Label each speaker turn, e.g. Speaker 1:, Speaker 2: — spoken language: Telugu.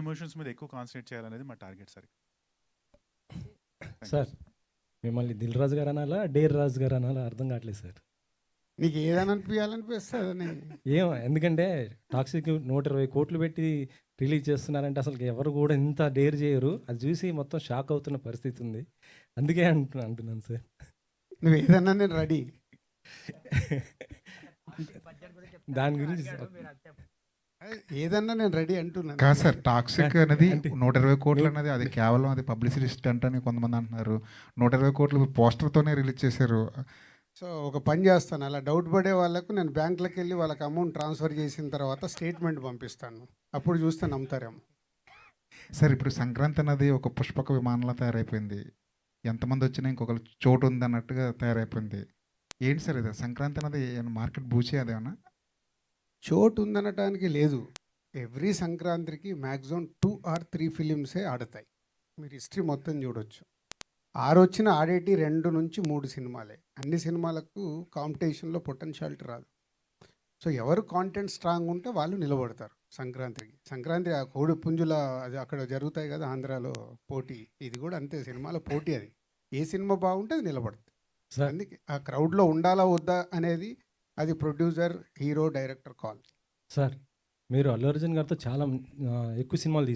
Speaker 1: ఎమోషన్స్ మీద ఎక్కువ కాన్సన్ట్రేట్ చేయాలనేది మా టార్గెట్ సార్.
Speaker 2: సార్ మిమ్మల్ని దిల్ రాజు గారు అనాలా, డేర్ రాజు గారు అనాలా అర్థం కావట్లేదు సార్.
Speaker 3: నీకు ఏదని అనిపించాలనిపిస్తుంది.
Speaker 2: ఏమో ఎందుకంటే టాక్సిక్ 120 కోట్లు పెట్టి రిలీజ్ చేస్తున్నారంటే అసలు ఎవరు కూడా ఇంత డేర్ చేయరు. అది చూసి మొత్తం షాక్ అవుతున్న పరిస్థితి ఉంది. అందుకే అంటున్నాను సార్.
Speaker 3: నువ్వు ఏదన్నా నేను రెడీ.
Speaker 2: దాని గురించి
Speaker 3: ఏదన్నా నేను రెడీ అంటున్నాను.
Speaker 4: కాదు సార్, టాక్సిక్ అనేది 120 కోట్లు అనేది అది కేవలం అది పబ్లిసిటీ స్టంట్ అని కొంతమంది అంటున్నారు. 120 కోట్లు పోస్టర్తోనే రిలీజ్ చేశారు.
Speaker 3: సో ఒక పని చేస్తాను, అలా డౌట్ పడే వాళ్ళకు నేను బ్యాంకులకు వెళ్ళి వాళ్ళకి అమౌంట్ ట్రాన్స్ఫర్ చేసిన తర్వాత స్టేట్మెంట్ పంపిస్తాను. అప్పుడు చూస్తే నమ్ముతారేమో.
Speaker 4: సార్ ఇప్పుడు సంక్రాంతి అనేది ఒక పుష్పక విమానంలో తయారైపోయింది. ఎంతమంది వచ్చినా ఇంకొకరు చోటు ఉంది అన్నట్టుగా తయారైపోయింది. ఏంటి సార్ ఇది సంక్రాంతి అనేది మార్కెట్ బూచే అదేమన్నా?
Speaker 3: చోటు ఉందనటానికి లేదు. ఎవ్రీ సంక్రాంతికి మ్యాక్సిమం 2 or 3 ఫిలిమ్సే ఆడతాయి. మీరు హిస్టరీ మొత్తం చూడొచ్చు. వచ్చిన ఆడేటి 2 నుంచి 3 సినిమాలే. అన్ని సినిమాలకు కాంపిటీషన్లో పొటెన్షియాలిటీ రాదు. సో ఎవరు కాంటెంట్ స్ట్రాంగ్ ఉంటే వాళ్ళు నిలబడతారు సంక్రాంతికి. సంక్రాంతి ఆ కోడి పుంజుల అది అక్కడ జరుగుతాయి కదా ఆంధ్రాలో పోటీ. ఇది కూడా అంతే, సినిమాల పోటీ. అది ఏ సినిమా బాగుంటే అది నిలబడుతుంది. అందుకే ఆ క్రౌడ్లో ఉండాలా వద్దా అనేది అది producer, hero, director call.
Speaker 2: Sir మీరు అల్లు అర్జున్ గారితో చాలా ఎక్కువ సినిమాలు